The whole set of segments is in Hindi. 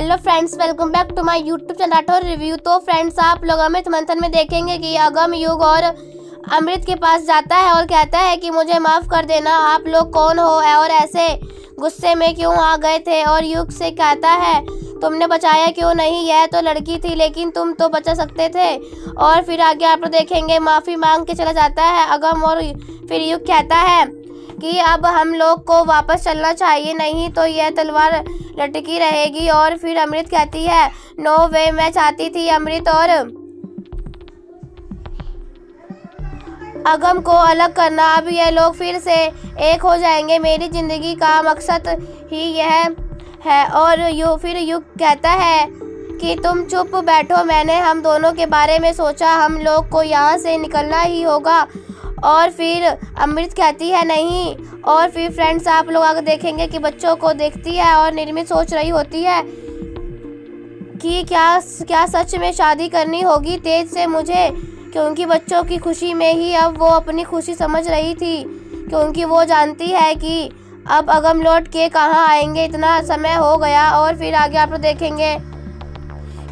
Hello friends, welcome back to my YouTube channel Rathore review. तो फ्रेंड्स, आप लोग अमृत मंथन में देखेंगे कि अगम युग और अमृत के पास जाता है और कहता है कि मुझे माफ़ कर देना, आप लोग कौन हो और ऐसे गुस्से में क्यों आ गए थे। और युग से कहता है तुमने बचाया क्यों नहीं, यह तो लड़की थी लेकिन तुम तो बचा सकते थे। और फिर आगे आप लोग देखेंगे माफ़ी मांग के चला जाता है अगम। और फिर युग कहता है कि अब हम लोग को वापस चलना चाहिए, नहीं तो यह तलवार लटकी रहेगी। और फिर अमृत कहती है नो वे, मैं चाहती थी अमृत और अगम को अलग करना। अब ये लोग फिर से एक हो जाएंगे, मेरी ज़िंदगी का मकसद ही यह है। और फिर युग कहता है कि तुम चुप बैठो, मैंने हम दोनों के बारे में सोचा, हम लोग को यहाँ से निकलना ही होगा। और फिर अमृत कहती है नहीं। और फिर फ्रेंड्स, आप लोग आगे देखेंगे कि बच्चों को देखती है और निर्मित सोच रही होती है कि क्या सच में शादी करनी होगी तेज से मुझे, क्योंकि बच्चों की खुशी में ही अब वो अपनी खुशी समझ रही थी, क्योंकि वो जानती है कि अब अगम लौट के कहाँ आएंगे, इतना समय हो गया। और फिर आगे आप लोग देखेंगे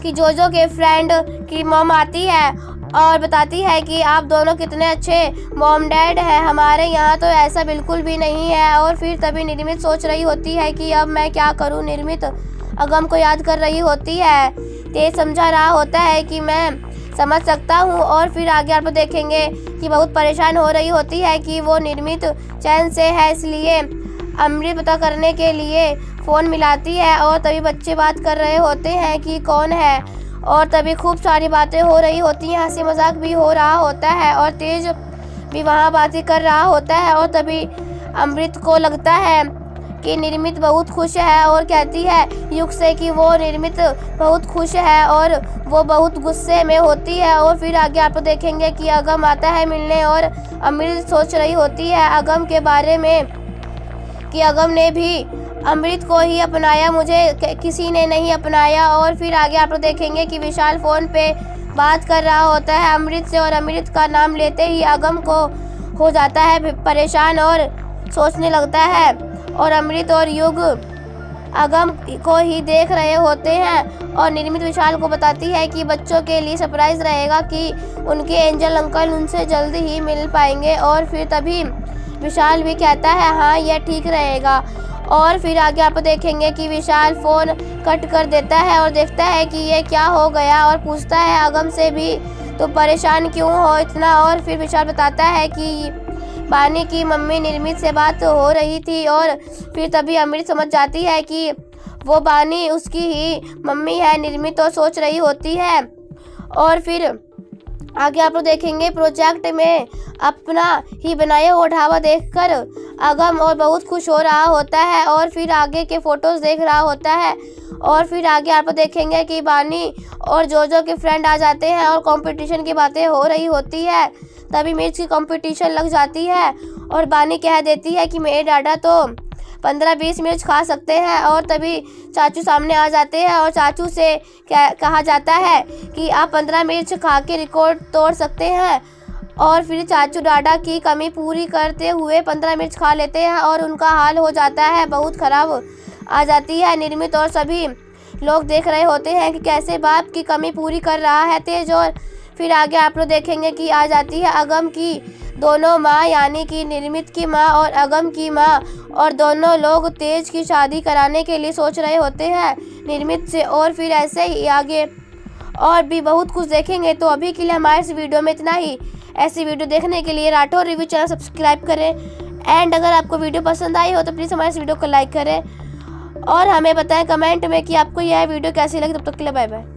कि जोजो के फ्रेंड की मॉम आती है और बताती है कि आप दोनों कितने अच्छे मॉम डैड हैं, हमारे यहाँ तो ऐसा बिल्कुल भी नहीं है। और फिर तभी निर्मित सोच रही होती है कि अब मैं क्या करूँ। निर्मित अगम को याद कर रही होती है, तेज समझा रहा होता है कि मैं समझ सकता हूँ। और फिर आगे आप देखेंगे कि बहुत परेशान हो रही होती है कि वो निर्मित चैन से है, इसलिए अमृत पता करने के लिए फ़ोन मिलाती है। और तभी बच्चे बात कर रहे होते हैं कि कौन है, और तभी खूब सारी बातें हो रही होती हैं, हंसी मजाक भी हो रहा होता है और तेज भी वहाँ बातें कर रहा होता है। और तभी अमृत को लगता है कि निर्मित बहुत खुश है और कहती है युग से कि वो निर्मित बहुत खुश है और वो बहुत गुस्से में होती है। और फिर आगे आप देखेंगे कि अगम आता है मिलने और अमृत सोच रही होती है अगम के बारे में कि अगम ने भी अमृत को ही अपनाया, मुझे किसी ने नहीं अपनाया। और फिर आगे आप लोग देखेंगे कि विशाल फ़ोन पे बात कर रहा होता है अमृत से, और अमृत का नाम लेते ही अगम को हो जाता है परेशान और सोचने लगता है। और अमृत और युग अगम को ही देख रहे होते हैं और निर्मित विशाल को बताती है कि बच्चों के लिए सरप्राइज़ रहेगा कि उनके एंजल अंकल उनसे जल्दी ही मिल पाएंगे। और फिर तभी विशाल भी कहता है हाँ, यह ठीक रहेगा। और फिर आगे आप देखेंगे कि विशाल फ़ोन कट कर देता है और देखता है कि ये क्या हो गया, और पूछता है अगम से भी तो परेशान क्यों हो इतना। और फिर विशाल बताता है कि बानी की मम्मी निर्मित से बात हो रही थी। और फिर तभी अमृत समझ जाती है कि वो बानी उसकी ही मम्मी है, निर्मित तो सोच रही होती है। और फिर आगे आप लोग देखेंगे प्रोजेक्ट में अपना ही बनाया हुआ ढाबा देखकर अगम और बहुत खुश हो रहा होता है। और फिर आगे के फोटोज़ देख रहा होता है। और फिर आगे आप देखेंगे कि बानी और जोजो के फ्रेंड आ जाते हैं और कंपटीशन की बातें हो रही होती है। तभी मिर्च की कंपटीशन लग जाती है और बानी कह देती है कि मेरे डाडा तो 15-20 मिर्च खा सकते हैं। और तभी चाचू सामने आ जाते हैं और चाचू से कहा जाता है कि आप 15 मिर्च खा के रिकॉर्ड तोड़ सकते हैं। और फिर चाचू डाडा की कमी पूरी करते हुए 15 मिर्च खा लेते हैं और उनका हाल हो जाता है, बहुत ख़राब आ जाती है निर्मित। और सभी लोग देख रहे होते हैं कि कैसे बाप की कमी पूरी कर रहा है तेज। और फिर आगे आप लोग देखेंगे कि आ जाती है अगम की दोनों माँ, यानी कि निर्मित की माँ और अगम की माँ, और दोनों लोग तेज की शादी कराने के लिए सोच रहे होते हैं निर्मित से। और फिर ऐसे ही आगे और भी बहुत कुछ देखेंगे। तो अभी के लिए हमारे इस वीडियो में इतना ही। ऐसी वीडियो देखने के लिए राठौर रिव्यू चैनल सब्सक्राइब करें। एंड अगर आपको वीडियो पसंद आई हो तो प्लीज़ हमारे इस वीडियो को लाइक करें और हमें बताएं कमेंट में कि आपको यह वीडियो कैसी लगी। तब तक के लिए बाय बाय।